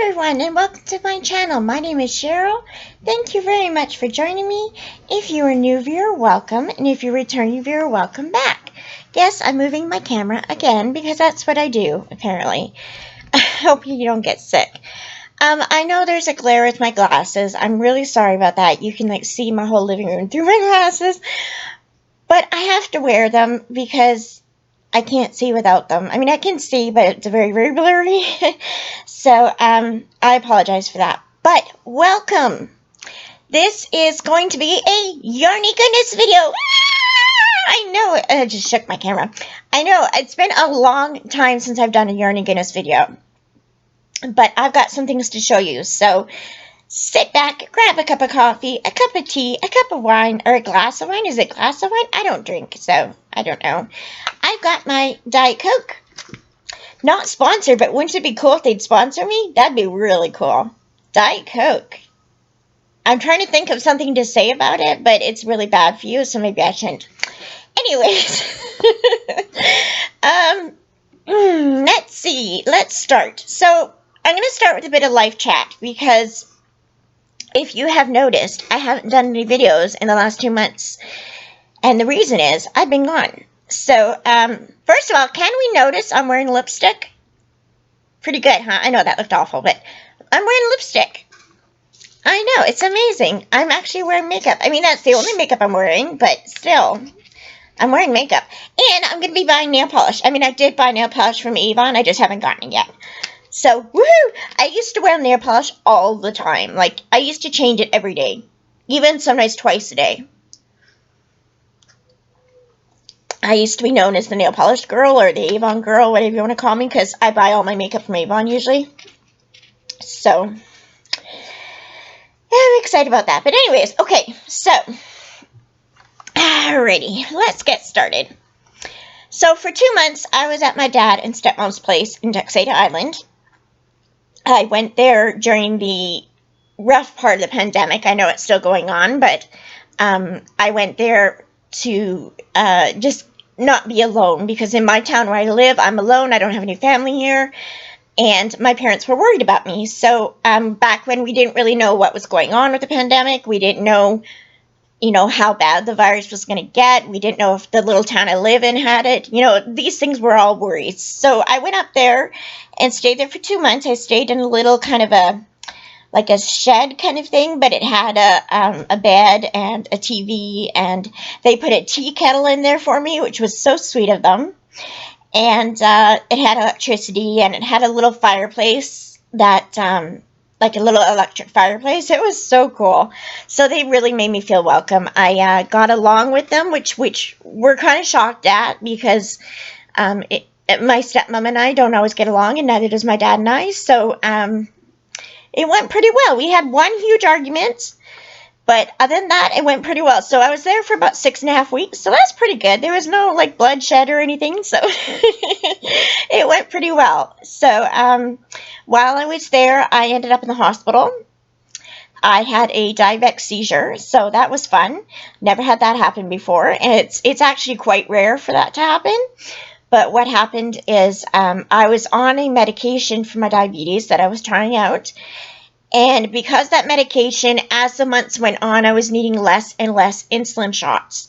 everyone, and welcome to my channel. My name is Cheryl. Thank you very much for joining me. If you're a new viewer, welcome, and if you're a returning viewer, welcome back. Yes, I'm moving my camera again because that's what I do, apparently. I hope you don't get sick. I know there's a glare with my glasses. I'm really sorry about that. You can see my whole living room through my glasses, but I have to wear them because I can't see without them. I mean, I can see, but it's very, very blurry. So, I apologize for that. But, welcome! This is going to be a Yarny Goodness video! I know, I just shook my camera. I know, it's been a long time since I've done a Yarny Goodness video. But I've got some things to show you, so sit back, grab a cup of coffee, a cup of tea, a cup of wine, or a glass of wine. Is it a glass of wine? I don't drink, so I don't know. I've got my Diet Coke. Not sponsored, but wouldn't it be cool if they'd sponsor me? That'd be really cool. Diet Coke. I'm trying to think of something to say about it, but it's really bad for you, so maybe I shouldn't. Anyways. Let's see. Let's start. So, I'm going to start with a bit of life chat, because if you have noticed, I haven't done any videos in the last 2 months. And the reason is, I've been gone. So, first of all, can we notice I'm wearing lipstick? Pretty good, huh? I know that looked awful, but I'm wearing lipstick. I know, it's amazing. I'm actually wearing makeup. I mean, that's the only makeup I'm wearing, but still, I'm wearing makeup. And I'm going to be buying nail polish. I mean, I did buy nail polish from Avon, I just haven't gotten it yet. So, woohoo! I used to wear nail polish all the time. Like, I used to change it every day. Even sometimes twice a day. I used to be known as the nail polish girl or the Avon girl, whatever you want to call me, because I buy all my makeup from Avon usually. So, yeah, I'm excited about that. But anyways, okay, so, alrighty, let's get started. So, for 2 months, I was at my dad and stepmom's place in Setta Island. I went there during the rough part of the pandemic. I know it's still going on, but I went there to just not be alone, because in my town where I live, I'm alone. I don't have any family here, and my parents were worried about me. So back when we didn't really know what was going on with the pandemic, we didn't know, how bad the virus was going to get. We didn't know if the little town I live in had it. These things were all worries. So I went up there and stayed there for 2 months. I stayed in a little kind of a shed kind of thing, but it had a bed and a TV, and they put a tea kettle in there for me, which was so sweet of them. And it had electricity, and it had a little fireplace that, like a little electric fireplace. It was so cool. So they really made me feel welcome. I got along with them, which we're kind of shocked at, because my stepmom and I don't always get along, and neither does my dad and I. So, it went pretty well. We had one huge argument, but other than that, it went pretty well. So I was there for about 6.5 weeks, so that's pretty good. There was no, bloodshed or anything, so it went pretty well. So while I was there, I ended up in the hospital. I had a diabetic seizure, so that was fun. Never had that happen before, and it's actually quite rare for that to happen. But what happened is I was on a medication for my diabetes that I was trying out. And because that medication, as the months went on, I was needing less and less insulin shots.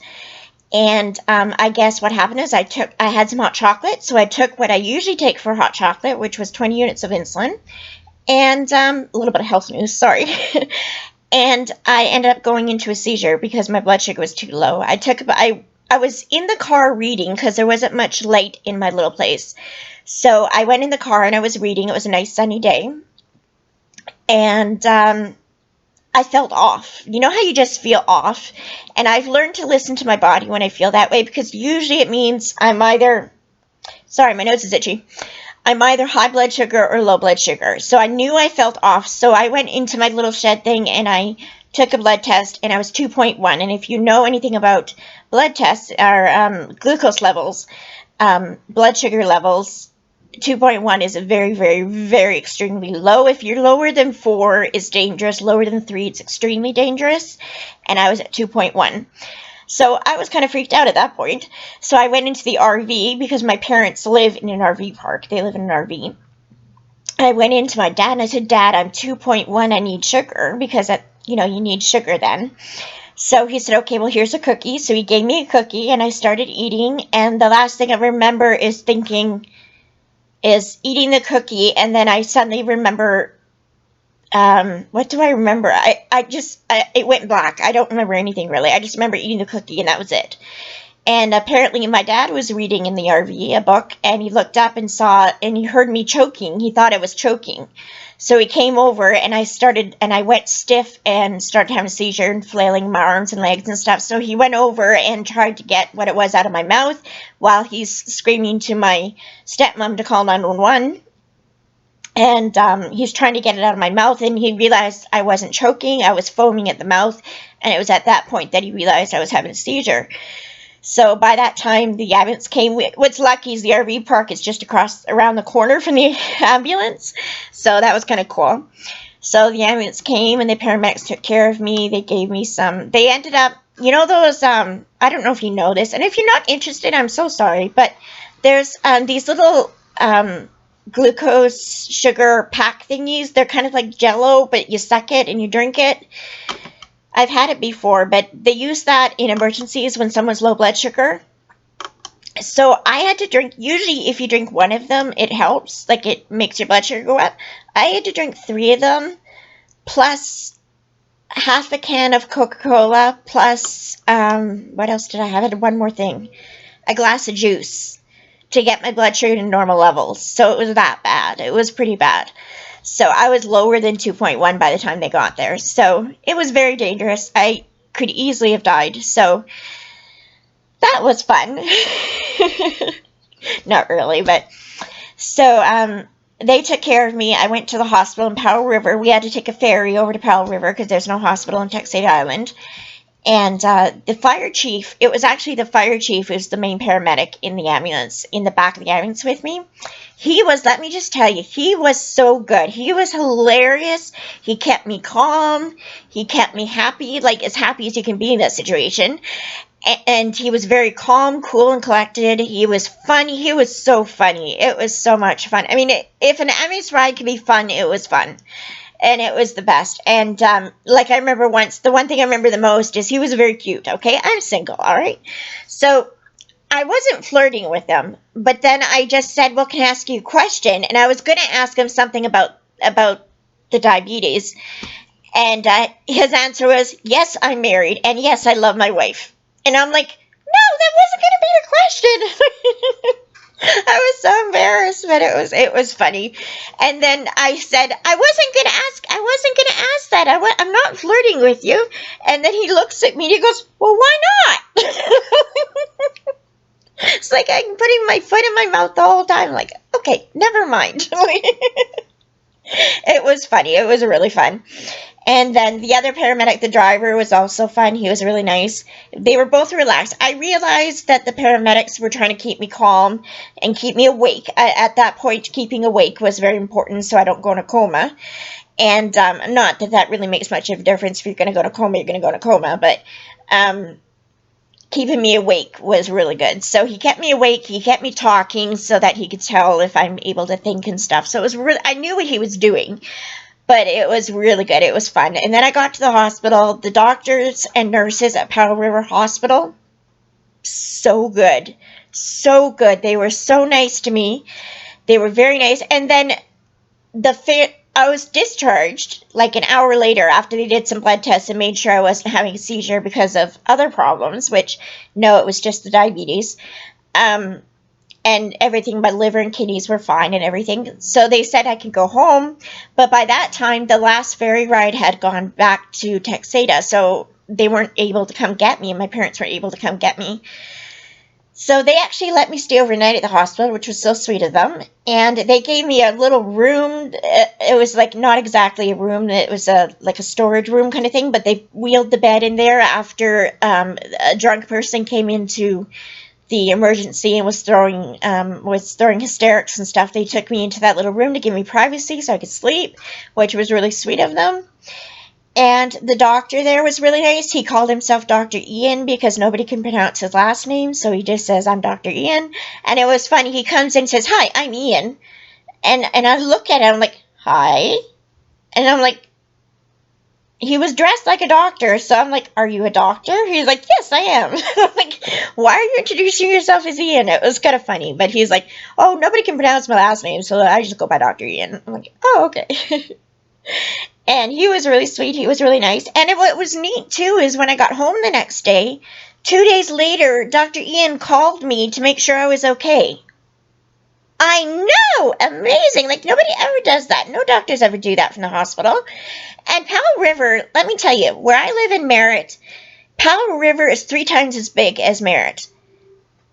And I guess what happened is I had some hot chocolate. So I took what I usually take for hot chocolate, which was 20 units of insulin. And a little bit of health news, sorry. And I ended up going into a seizure because my blood sugar was too low. I was in the car reading because there wasn't much light in my little place. So I went in the car and I was reading. It was a nice sunny day. And I felt off. You know how you just feel off? And I've learned to listen to my body when I feel that way, because usually it means I'm either... Sorry, my nose is itchy. I'm either high blood sugar or low blood sugar. So I knew I felt off. So I went into my little shed thing and I took a blood test, and I was 2.1. And if you know anything about blood tests or glucose levels, blood sugar levels, 2.1 is a very, very, very extremely low. If you're lower than 4, it's dangerous. Lower than 3, it's extremely dangerous. And I was at 2.1. So I was kind of freaked out at that point. So I went into the RV because my parents live in an RV park. They live in an RV. I went in to my dad and I said, Dad, I'm 2.1, I need sugar, because, you need sugar then. So he said, okay, well, here's a cookie. So he gave me a cookie, and I started eating, and the last thing I remember is eating the cookie, and then I suddenly remember, what do I remember? It went black. I don't remember anything, really. I just remember eating the cookie, and that was it. And apparently my dad was reading in the RV a book, and he looked up and he heard me choking. He thought I was choking. So he came over, and I went stiff and started having a seizure and flailing my arms and legs and stuff. So he went over and tried to get what it was out of my mouth while he's screaming to my stepmom to call 911. And he's trying to get it out of my mouth, and he realized I wasn't choking. I was foaming at the mouth, and it was at that point that he realized I was having a seizure. So by that time, the ambulance came. What's lucky is the RV park is just around the corner from the ambulance. So that was kind of cool. So the ambulance came, and the paramedics took care of me. They gave me they ended up, those, I don't know if you know this, and if you're not interested, I'm so sorry, but there's these little glucose sugar pack thingies. They're kind of like Jell-O, but you suck it and you drink it. I've had it before, but they use that in emergencies when someone's low blood sugar. So I had to drink, usually if you drink one of them, it helps, like it makes your blood sugar go up. I had to drink 3 of them, plus half a can of Coca-Cola, plus, what else did I have? I had one more thing, a glass of juice to get my blood sugar to normal levels. So it was that bad. It was pretty bad. So I was lower than 2.1 by the time they got there. So it was very dangerous. I could easily have died. So that was fun. Not really, but so they took care of me. I went to the hospital in Powell River. We had to take a ferry over to Powell River because there's no hospital in Texada Island. And the fire chief, it was actually the fire chief who's the main paramedic in the ambulance, in the back of the ambulance with me. He was, let me just tell you, he was so good. He was hilarious. He kept me calm. He kept me happy, like as happy as you can be in that situation. And he was very calm, cool, and collected. He was funny. He was so funny. It was so much fun. I mean, if an ambulance ride could be fun, it was fun. And it was the best. And, like I remember once, the one thing I remember the most is he was very cute, okay? I'm single, all right? So I wasn't flirting with him, but then I just said, well, can I ask you a question? And I was going to ask him something about the diabetes. And his answer was, yes, I'm married, and yes, I love my wife. And I'm like, no, that wasn't going to be the question. I was so embarrassed, but it was funny. And then I said, I wasn't going to ask that. I'm not flirting with you. And then he looks at me and he goes, well, why not? It's like I'm putting my foot in my mouth the whole time. I'm like, okay, never mind. It was funny. It was really fun. And then the other paramedic, the driver, was also fun. He was really nice. They were both relaxed. I realized that the paramedics were trying to keep me calm and keep me awake. At that point, keeping awake was very important so I don't go in a coma. And not that that really makes much of a difference. If you're going to go in a coma, you're going to go in a coma. But keeping me awake was really good. So he kept me awake. He kept me talking so that he could tell if I'm able to think and stuff. So it was really, I knew what he was doing. But it was really good. It was fun. And then I got to the hospital. The doctors and nurses at Powell River Hospital, so good. So good. They were so nice to me. They were very nice. And then I was discharged like an hour later after they did some blood tests and made sure I wasn't having a seizure because of other problems, which, no, it was just the diabetes. And everything, my liver and kidneys were fine and everything. So they said I could go home. But by that time, the last ferry ride had gone back to Texada. So they weren't able to come get me, and my parents weren't able to come get me. So they actually let me stay overnight at the hospital, which was so sweet of them. And they gave me a little room. It was like not exactly a room. It was like a storage room kind of thing. But they wheeled the bed in there after a drunk person came into the emergency and was throwing hysterics and stuff. They took me into that little room to give me privacy so I could sleep, which was really sweet of them. And the doctor there was really nice. He called himself Dr. Ian because nobody can pronounce his last name, so he just says, I'm Dr. Ian. And it was funny. He comes in and says, hi, I'm Ian. And I look at him, I'm like, hi. And I'm like, he was dressed like a doctor, so I'm like, are you a doctor? He's like, yes, I am. I'm like, why are you introducing yourself as Ian? It was kind of funny, but he's like, oh, nobody can pronounce my last name, so I just go by Dr. Ian. I'm like, oh, okay. And he was really sweet. He was really nice. And what was neat, too, is when I got home the next day, 2 days later, Dr. Ian called me to make sure I was okay. I know! Amazing! Like, nobody ever does that. No doctors ever do that from the hospital. And Powell River, let me tell you, where I live in Merritt, Powell River is 3 times as big as Merritt.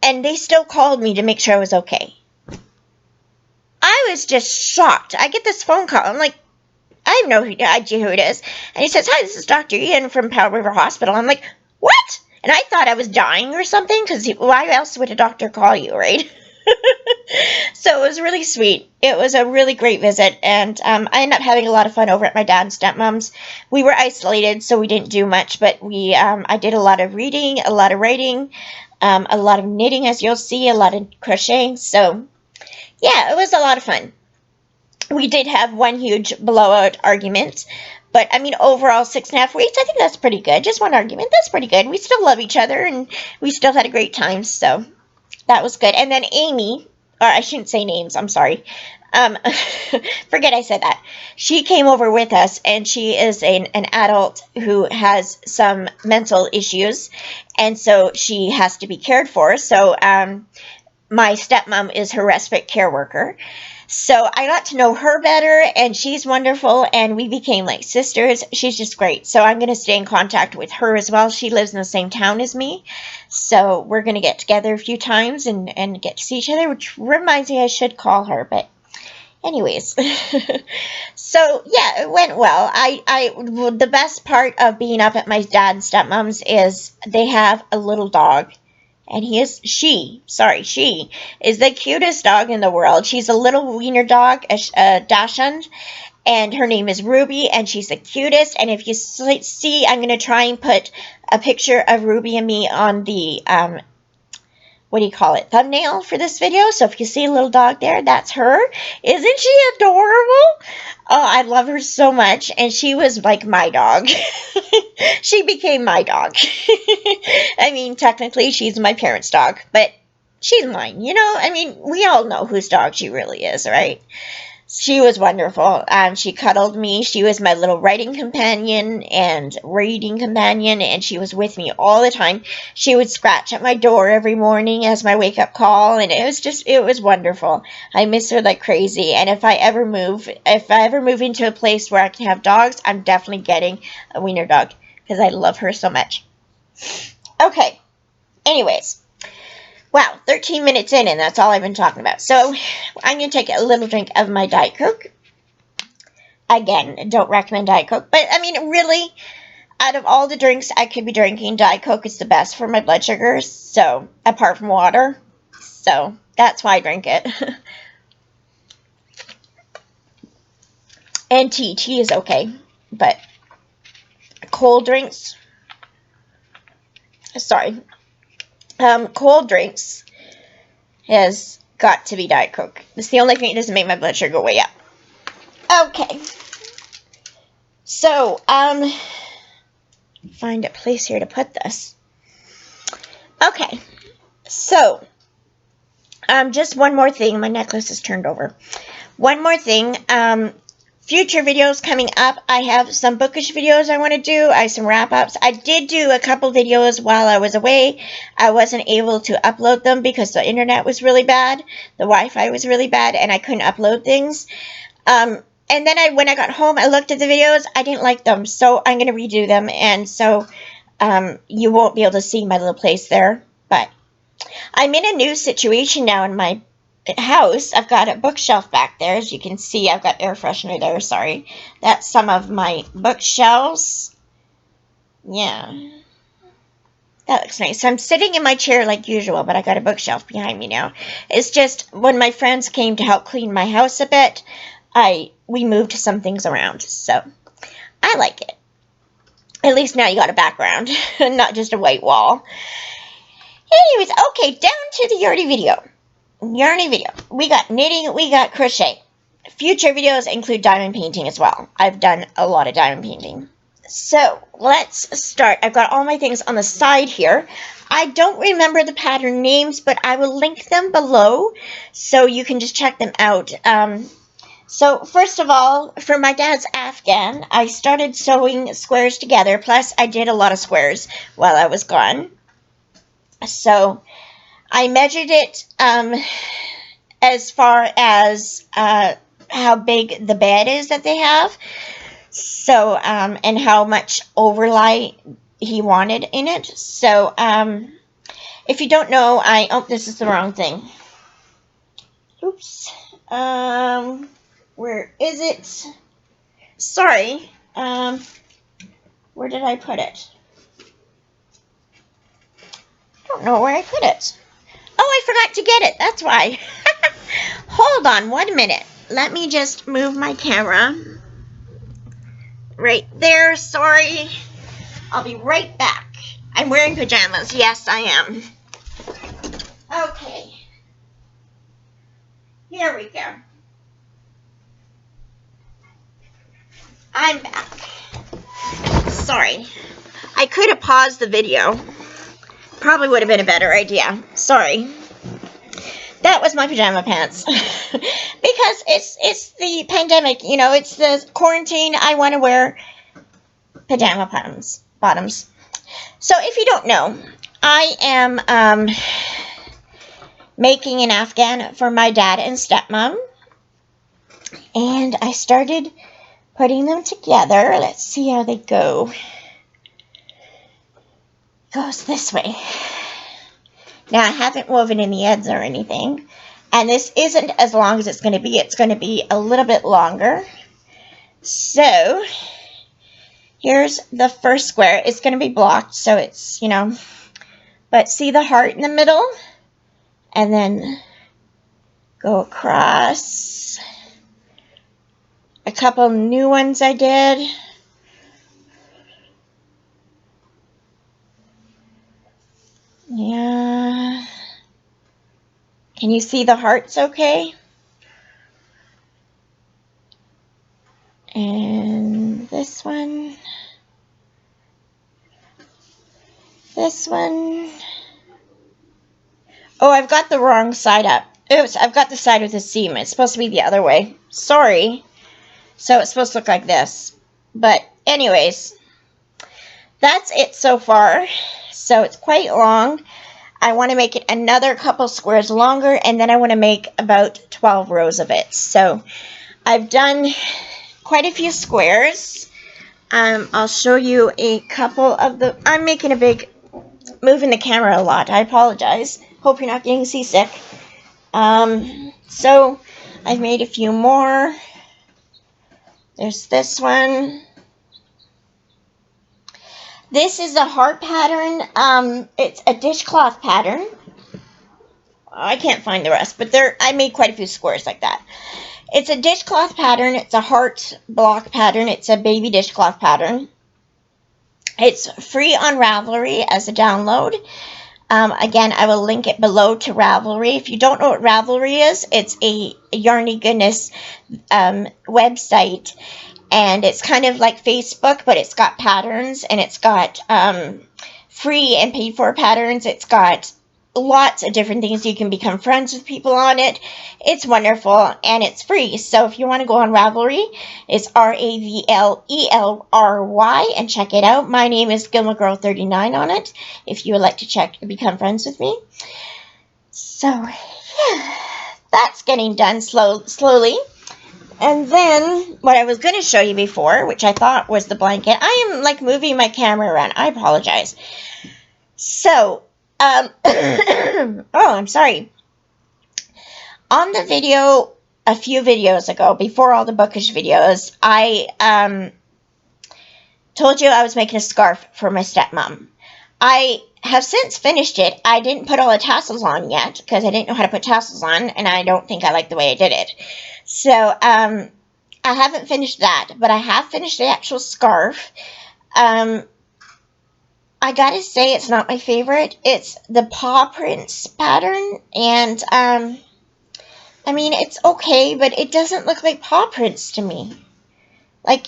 And they still called me to make sure I was okay. I was just shocked. I get this phone call. I'm like, I have no idea who it is. And he says, hi, this is Dr. Ian from Powell River Hospital. I'm like, what? And I thought I was dying or something, because why else would a doctor call you, right? So it was really sweet. It was a really great visit, and I ended up having a lot of fun over at my dad and stepmom's. We were isolated, so we didn't do much, but I did a lot of reading, a lot of writing, a lot of knitting, as you'll see, a lot of crocheting. So, yeah, it was a lot of fun. We did have one huge blowout argument, but I mean, overall 6.5 weeks, I think that's pretty good. Just one argument, that's pretty good. We still love each other, and we still had a great time, so that was good. And then Amy, or I shouldn't say names, I'm sorry. Forget I said that. She came over with us, and she is an adult who has some mental issues, and so she has to be cared for. So my stepmom is her respite care worker. So I got to know her better, and she's wonderful, and we became like sisters. She's just great. So I'm going to stay in contact with her as well. She lives in the same town as me. So we're going to get together a few times and get to see each other, which reminds me I should call her. But anyways, so yeah, it went well. The best part of being up at my dad and stepmom's is they have a little dog. And she is the cutest dog in the world. She's a little wiener dog, a Daschund, and her name is Ruby, and she's the cutest. And if you see, I'm going to try and put a picture of Ruby and me on the, thumbnail for this video. So if you see a little dog there, that's her. Isn't she adorable? Oh, I love her so much. And she was like my dog. She became my dog. I mean, technically, she's my parents' dog, but she's mine. I mean, we all know whose dog she really is, right? She was wonderful. She cuddled me. She was my little writing companion and reading companion, and she was with me all the time. She would scratch at my door every morning as my wake-up call, and it was wonderful. I miss her like crazy, and if I ever move into a place where I can have dogs, I'm definitely getting a wiener dog, because I love her so much. Okay, anyways. Wow, 13 minutes in, and that's all I've been talking about. So, I'm going to take a little drink of my Diet Coke. Again, don't recommend Diet Coke. But, I mean, really, out of all the drinks I could be drinking, Diet Coke is the best for my blood sugars. So, apart from water. So, that's why I drink it. And tea. Tea is okay. But, cold drinks. Sorry. Cold drinks has got to be Diet Coke. It's the only thing that doesn't make my blood sugar go way up. Okay. So, find a place here to put this. Okay. So, just one more thing. My necklace is turned over. One more thing. Future videos coming up. I have some bookish videos I want to do. I have some wrap-ups. I did do a couple videos while I was away. I wasn't able to upload them because the internet was really bad. The Wi-Fi was really bad, and I couldn't upload things. And then when I got home, I looked at the videos. I didn't like them, so I'm going to redo them. And so you won't be able to see my little place there. But I'm in a new situation now in my house. I've got a bookshelf back there. As you can see, I've got air freshener there. Sorry. That's some of my bookshelves. Yeah. That looks nice. So I'm sitting in my chair like usual, but I got a bookshelf behind me now. It's just when my friends came to help clean my house a bit, we moved some things around. So I like it. At least now you got a background, not just a white wall. Anyways, okay, down to the Yarny video. We got knitting, we got crochet. future videos include diamond painting as well. I've done a lot of diamond painting. So let's start. I've got all my things on the side here. I don't remember the pattern names, but I will link them below so you can just check them out. So first of all, for my dad's Afghan, I started sewing squares together, plus I did a lot of squares while I was gone. So I measured it as far as how big the bed is that they have. So, and how much overlay he wanted in it. So, if you don't know, oh, this is the wrong thing. Oops. Where is it? Sorry. Where did I put it? I don't know where I put it. Oh, I forgot to get it. That's why. Hold on 1 minute. Let me just move my camera. Right there, sorry. I'll be right back. I'm wearing pajamas. Yes, I am. Okay. Here we go. I'm back. Sorry. I could have paused the video. Probably would have been a better idea. Sorry. That was my pajama pants. Because it's the pandemic, you know, it's the quarantine. I want to wear pajama bottoms. So if you don't know, I am making an Afghan for my dad and stepmom. And I started putting them together. Let's see how they go. Goes this way. Now, I haven't woven in the ends or anything. And this isn't as long as it's going to be. It's going to be a little bit longer. So, here's the first square. It's going to be blocked, so it's, you know. But see the heart in the middle? And then go across. A couple new ones I did. Yeah. Can you see the hearts okay? And this one. This one. Oh, I've got the wrong side up. Oops, I've got the side with the seam. It's supposed to be the other way. Sorry. So it's supposed to look like this. But anyways, that's it so far. So it's quite long. I want to make it another couple squares longer, and then I want to make about 12 rows of it. So I've done quite a few squares. I'll show you a couple of the... I'm making a big... moving the camera a lot. I apologize. Hope you're not getting seasick. So I've made a few more. There's this one. This is a heart pattern. It's a dishcloth pattern. I can't find the rest, but I made quite a few squares like that. It's a dishcloth pattern. It's a heart block pattern. It's a baby dishcloth pattern. It's free on Ravelry as a download. Again, I will link it below to Ravelry. If you don't know what Ravelry is, it's a Yarny Goodness website. And it's kind of like Facebook, but it's got patterns, and it's got free and paid for patterns. It's got lots of different things. You can become friends with people on it. It's wonderful, and it's free. So if you want to go on Ravelry, it's Ravlely, and check it out. My name is GilmaGirl39 on it, if you would like to become friends with me. So, yeah, that's getting done slowly. And then, what I was going to show you before, which I thought was the blanket. I am, like, moving my camera around. I apologize. So, oh, I'm sorry. On the video, a few videos ago, before all the bookish videos, I told you I was making a scarf for my stepmom. I have since finished it. I didn't put all the tassels on yet, because I didn't know how to put tassels on, and I don't think I like the way I did it. So, I haven't finished that, but I have finished the actual scarf. I gotta say, it's not my favorite. It's the Paw Prints pattern, and I mean, it's okay, but it doesn't look like paw prints to me. Like,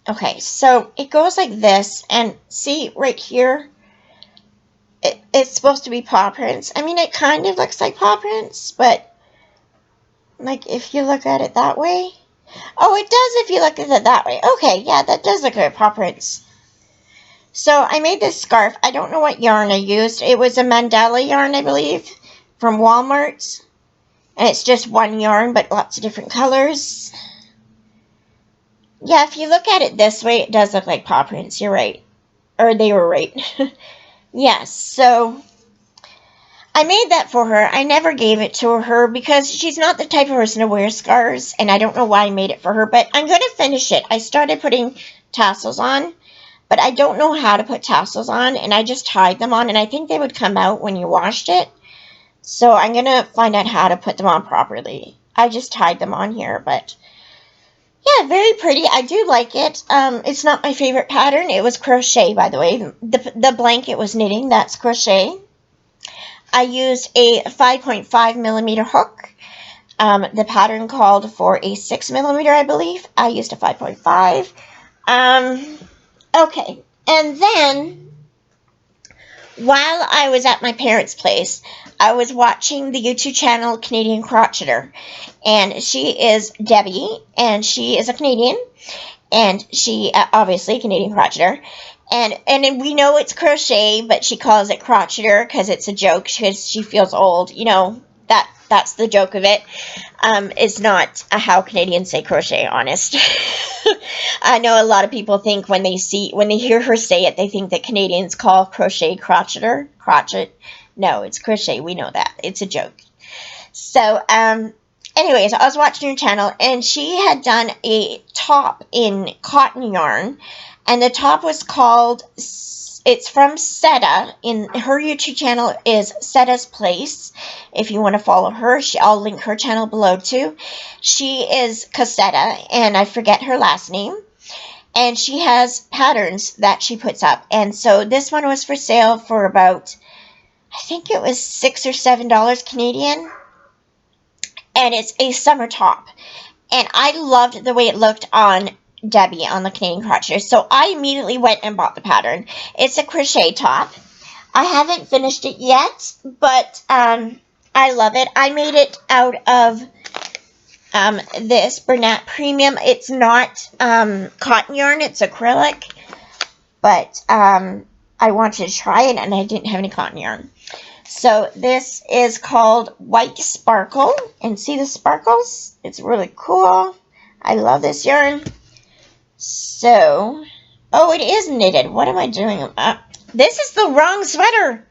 okay, so it goes like this, and see right here, it's supposed to be paw prints. I mean, it kind of looks like paw prints, but, like, if you look at it that way. Oh, it does if you look at it that way. Okay, yeah, that does look like paw prints. So I made this scarf. I don't know what yarn I used. It was a mandala yarn, I believe, from Walmart. And it's just one yarn, but lots of different colors. Yeah, if you look at it this way, it does look like paw prints. You're right. Or they were right. Yes, so I made that for her. I never gave it to her because she's not the type of person to wear scarves, and I don't know why I made it for her, but I'm going to finish it. I started putting tassels on, but I don't know how to put tassels on, and I just tied them on, and I think they would come out when you washed it. So I'm going to find out how to put them on properly. I just tied them on here, but yeah, very pretty. I do like it. It's not my favorite pattern. It was crochet, by the way. The blanket was knitting. That's crochet. I used a 5.5 millimeter hook. The pattern called for a 6 millimeter, I believe. I used a 5.5. Okay, and then while I was at my parents' place, I was watching the YouTube channel Canadian Crocheter, and she is Debbie, and she is a Canadian, and she obviously Canadian Crocheter, and we know it's crochet, but she calls it crocheter because it's a joke because she feels old. You know that's the joke of it. It's not how Canadians say crochet. Honest. I know a lot of people think when they hear her say it, they think that Canadians call crochet crocheter. Crochet. No, it's crochet. We know that. It's a joke. So, anyways, I was watching her channel, and she had done a top in cotton yarn, and the top was called, it's from Setta. In her YouTube channel is Setta's Place. If you want to follow her, I'll link her channel below too. She is Cassetta, and I forget her last name. And she has patterns that she puts up. And so this one was for sale for about, I think it was $6 or $7 Canadian. And it's a summer top. And I loved the way it looked on Debbie on the Canadian Crocheter. So I immediately went and bought the pattern. It's a crochet top. I haven't finished it yet, but I love it. I made it out of this Bernat Premium. It's not cotton yarn, it's acrylic. But I wanted to try it, and I didn't have any cotton yarn. So this is called White Sparkle. And see the sparkles? It's really cool. I love this yarn. So, oh, it is knitted. What am I doing? This is the wrong sweater.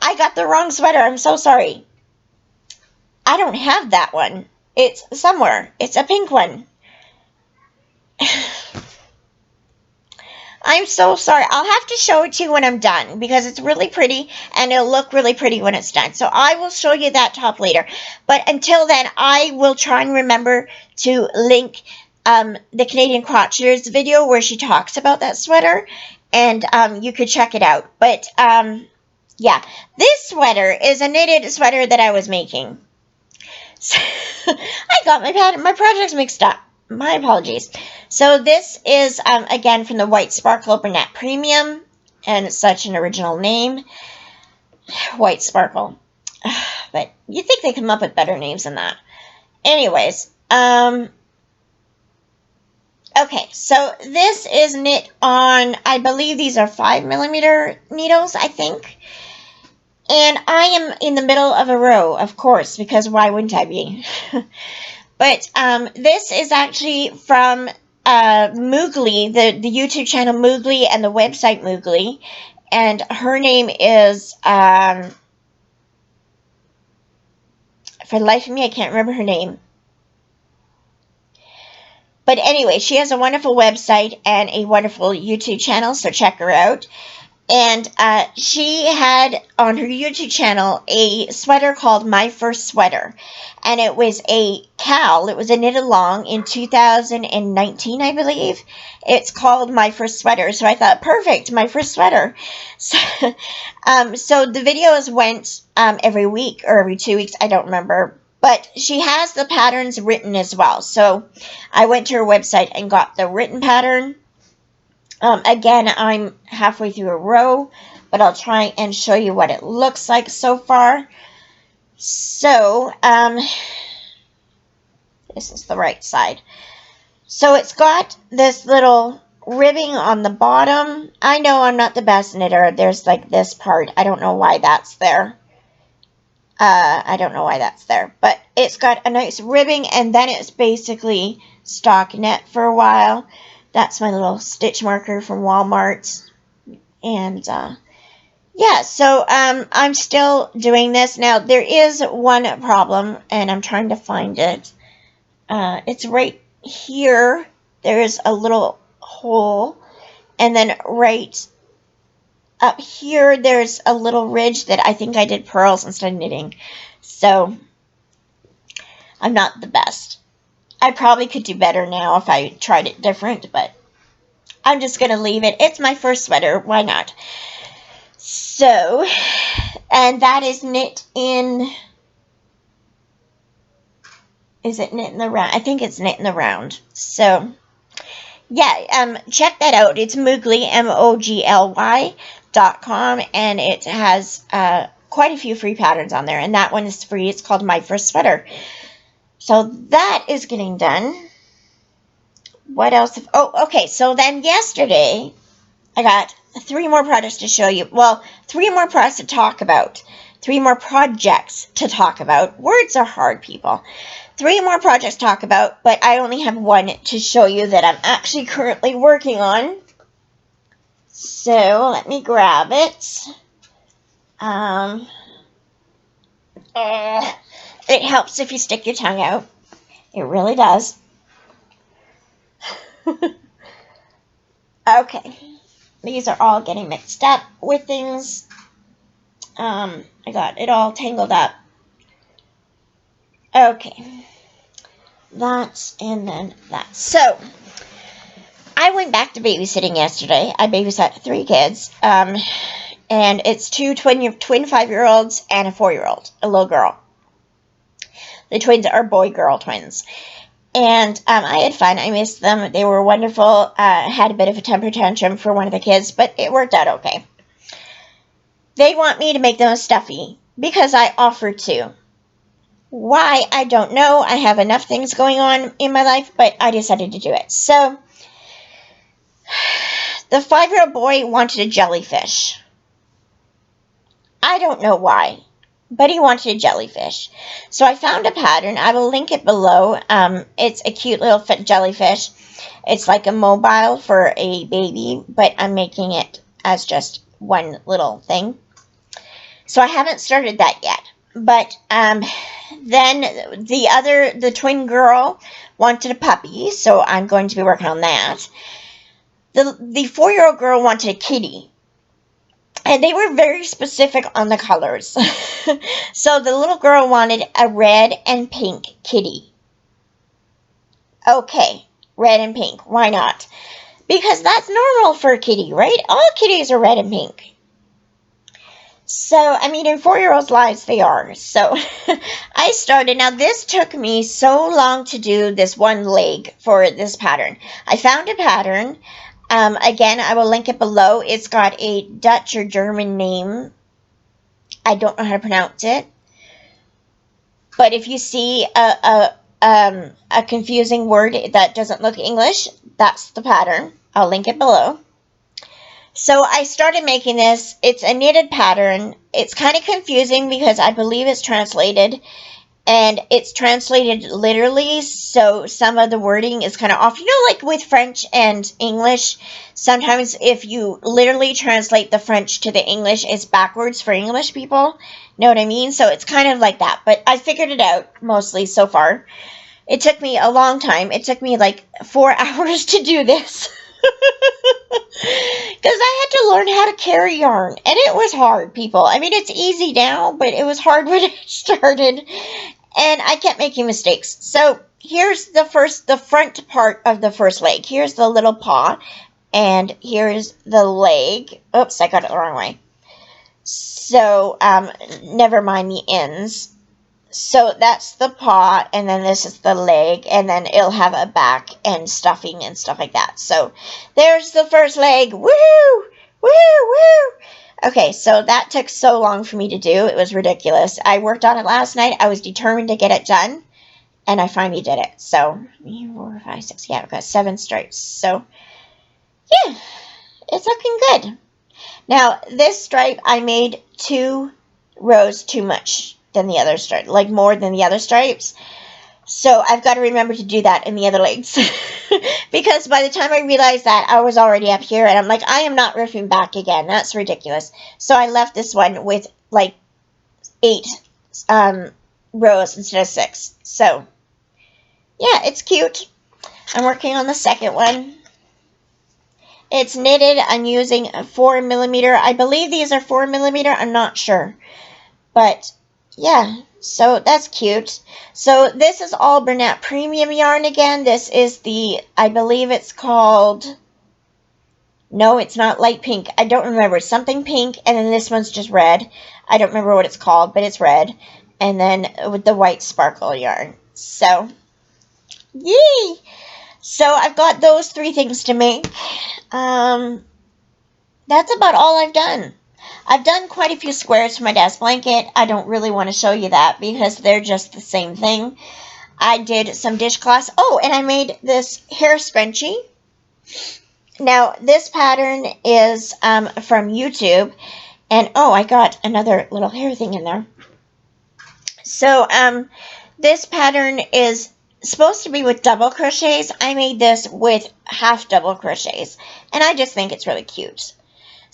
I got the wrong sweater. I'm so sorry. I don't have that one. It's somewhere. It's a pink one. I'm so sorry. I'll have to show it to you when I'm done because it's really pretty and it'll look really pretty when it's done. So I will show you that top later. But until then, I will try and remember to link the Canadian Crocheter's video where she talks about that sweater, and you could check it out. But yeah, this sweater is a knitted sweater that I was making. So, I got my projects mixed up. My apologies. So this is, again, from the White Sparkle Bernat Premium, and it's such an original name, White Sparkle. But you think they come up with better names than that. Anyways, okay, so this is knit on, I believe these are 5 millimeter needles, I think. And I am in the middle of a row, of course, because why wouldn't I be? But this is actually from Moogly, the YouTube channel Moogly and the website Moogly. And her name is, for the life of me, I can't remember her name. But anyway, she has a wonderful website and a wonderful YouTube channel, so check her out. And she had on her YouTube channel a sweater called My First Sweater. And it was a cowl. It was a knit along in 2019, I believe. It's called My First Sweater. So I thought, perfect, my first sweater. So, so the videos went every week or every 2 weeks. I don't remember. But she has the patterns written as well. So I went to her website and got the written pattern. Again, I'm halfway through a row, but I'll try and show you what it looks like so far. So, this is the right side. So it's got this little ribbing on the bottom. I know I'm not the best knitter. There's like this part. I don't know why that's there. But it's got a nice ribbing, and then it's basically stockinette for a while. That's my little stitch marker from Walmart. And, yeah, so, I'm still doing this. Now, there is one problem, and I'm trying to find it. It's right here. There's a little hole, and then right up here, there's a little ridge that I think I did pearls instead of knitting. So, I'm not the best. I probably could do better now if I tried it different, but I'm just going to leave it. It's my first sweater. Why not? So, and that is knit in... Is it knit in the round? I think it's knit in the round. So, yeah, check that out. It's Moogly, MOGLY.com, and it has quite a few free patterns on there, and that one is free. It's called My First Sweater. So that is getting done. What else? Oh, okay, so then yesterday, I got 3 more projects to show you. Well, 3 more projects to talk about. 3 more projects to talk about. Words are hard, people. 3 more projects to talk about, but I only have 1 to show you that I'm actually currently working on. So, let me grab it. It helps if you stick your tongue out. It really does. Okay. These are all getting mixed up with things. I got it all tangled up. Okay. That, and then that. So, I went back to babysitting yesterday. I babysat 3 kids. And it's 2 twin 5-year-olds and a 4-year-old, a little girl. The twins are boy-girl twins. And I had fun. I missed them. They were wonderful. Had a bit of a temper tantrum for one of the kids, but it worked out okay. They want me to make them a stuffy because I offered to. Why, I don't know. I have enough things going on in my life, but I decided to do it. So, the 5-year-old boy wanted a jellyfish. I don't know why, but he wanted a jellyfish. So I found a pattern. I will link it below. It's a cute little jellyfish. It's like a mobile for a baby, but I'm making it as just one little thing. So I haven't started that yet. But then the twin girl wanted a puppy, so I'm going to be working on that. The 4-year-old girl wanted a kitty. And they were very specific on the colors. So the little girl wanted a red and pink kitty. Okay, red and pink. Why not? Because that's normal for a kitty, right? All kitties are red and pink. So, I mean, in 4-year-olds' lives, they are. So, I started. Now, this took me so long to do this one leg for this pattern. I found a pattern. Again, I will link it below. It's got a Dutch or German name. I don't know how to pronounce it. But if you see a confusing word that doesn't look English, that's the pattern. I'll link it below. So I started making this. It's a knitted pattern. It's kind of confusing because I believe it's translated. And it's translated literally, so some of the wording is kind of off. You know, like with French and English, sometimes if you literally translate the French to the English, it's backwards for English people. Know what I mean? So it's kind of like that. But I figured it out, mostly, so far. It took me a long time. It took me like 4 hours to do this. Because I had to learn how to carry yarn. And it was hard, people. I mean, it's easy now, but it was hard when I started. And I kept making mistakes. So here's the front part of the first leg. Here's the little paw. And here's the leg. Oops, I got it the wrong way. So, never mind the ends. So that's the paw, and then this is the leg, and then it'll have a back and stuffing and stuff like that. So there's the first leg. Woo! Woo! Woo! Okay, so that took so long for me to do. It was ridiculous. I worked on it last night. I was determined to get it done, and I finally did it. So 4, 5, 6. Yeah, I've got 7 stripes. So yeah, it's looking good. Now this stripe I made 2 rows too much than the other stripe, like more than the other stripes. So I've got to remember to do that in the other legs. Because by the time I realized that, I was already up here, and I'm like, I am not ripping back again. That's ridiculous. So I left this one with like 8 rows instead of 6. So yeah, it's cute. I'm working on the second one. It's knitted. I'm using a 4mm. I believe these are 4mm. I'm not sure. But yeah, so that's cute. So this is all Bernat Premium yarn again. This is the, I believe it's called, no, it's not light pink. I don't remember. It's something pink, and then this one's just red. I don't remember what it's called, but it's red. And then with the white sparkle yarn. So, yay! So I've got those 3 things to make. That's about all I've done. I've done quite a few squares for my dad's blanket. I don't really want to show you that because they're just the same thing. I did some dishcloths. Oh, and I made this hair scrunchie. Now, this pattern is from YouTube. And, oh, I got another little hair thing in there. So, this pattern is supposed to be with double crochets. I made this with half double crochets. And I just think it's really cute.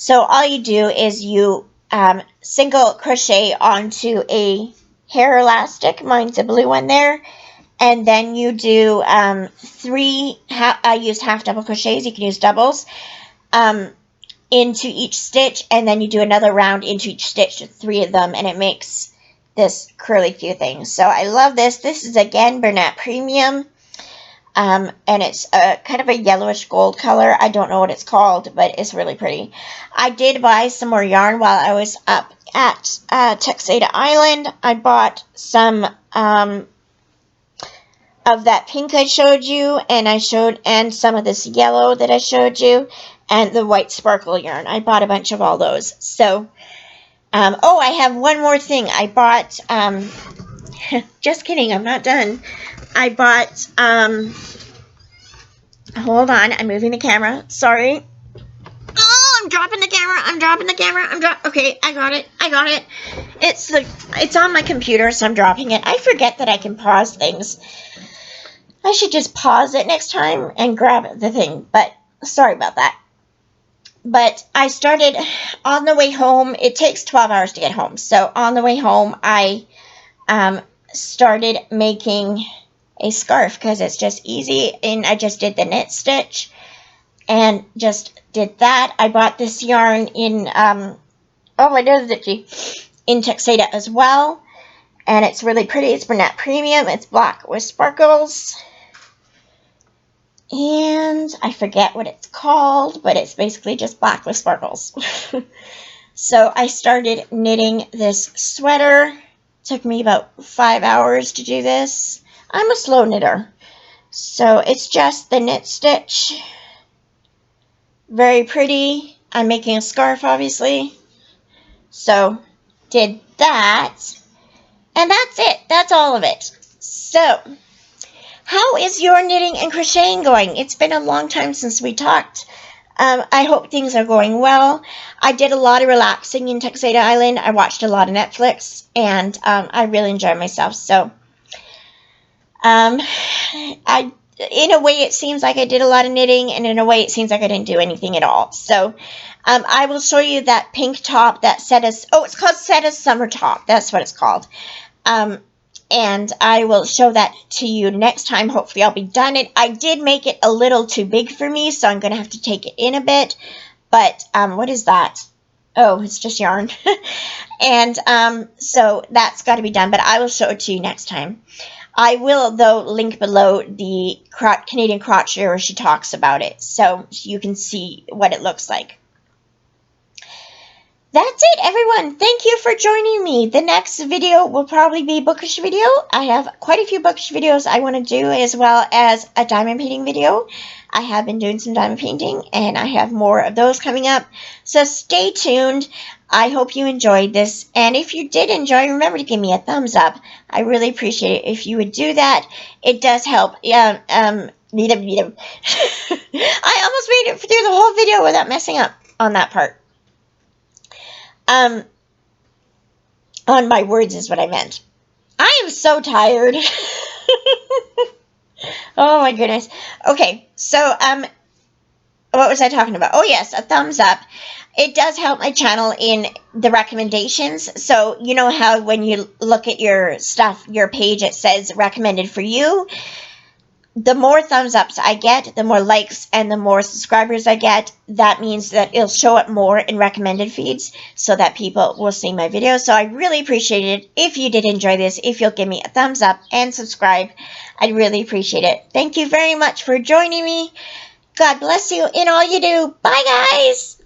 So all you do is you single crochet onto a hair elastic. Mine's a blue one there. And then you do 3, I used half double crochets. You can use doubles into each stitch. And then you do another round into each stitch with 3 of them. And it makes this curly cute thing. So I love this. This is, again, Bernat Premium. And it's kind of a yellowish gold color. I don't know what it's called, but it's really pretty. I did buy some more yarn while I was up at Setta Island. I bought some of that pink I showed you, and some of this yellow that I showed you, and the white sparkle yarn. I bought a bunch of all those. So, oh, I have one more thing. I bought, just kidding, I'm not done. I bought, hold on, I'm moving the camera. Sorry. Oh, I'm dropping the camera. Okay, I got it. It's on my computer, so I'm dropping it. I forget that I can pause things. I should just pause it next time and grab the thing, but sorry about that. But I started on the way home. It takes 12 hours to get home. So on the way home, I started making a scarf because it's just easy, and I just did the knit stitch and just did that. I bought this yarn in in Setta as well, and it's really pretty. It's Bernat Premium. It's black with sparkles, and I forget what it's called, but it's basically just black with sparkles. So I started knitting this sweater. It took me about 5 hours to do this. I'm a slow knitter. So it's just the knit stitch. Very pretty. I'm making a scarf, obviously. So, did that. And that's it. That's all of it. So, how is your knitting and crocheting going? It's been a long time since we talked. I hope things are going well. I did a lot of relaxing in Setta Island. I watched a lot of Netflix, and I really enjoyed myself. So, in a way, it seems like I did a lot of knitting, and in a way, it seems like I didn't do anything at all. So, I will show you that pink top that Setta's, it's called Setta's Summer Top. That's what it's called. And I will show that to you next time. Hopefully, I'll be done it. I did make it a little too big for me, so I'm going to have to take it in a bit. But, what is that? Oh, it's just yarn. And, so that's got to be done, but I will show it to you next time. I will, though, link below the Canadian Crocheter where she talks about it, so you can see what it looks like. That's it, everyone. Thank you for joining me. The next video will probably be a bookish video. I have quite a few bookish videos I want to do, as well as a diamond painting video. I have been doing some diamond painting, and I have more of those coming up. So stay tuned. I hope you enjoyed this. And if you did enjoy, remember to give me a thumbs up. I really appreciate it if you would do that. It does help. I almost made it through the whole video without messing up on that part. On my words is what I meant. I am so tired. Oh my goodness. Okay, so what was I talking about? Oh yes, a thumbs up. It does help my channel in the recommendations. So you know how when you look at your stuff, your page, it says recommended for you. The more thumbs ups I get, the more likes and the more subscribers I get, that means that it'll show up more in recommended feeds so that people will see my videos. So I really appreciate it. If you did enjoy this, if you'll give me a thumbs up and subscribe, I'd really appreciate it. Thank you very much for joining me. God bless you in all you do. Bye, guys.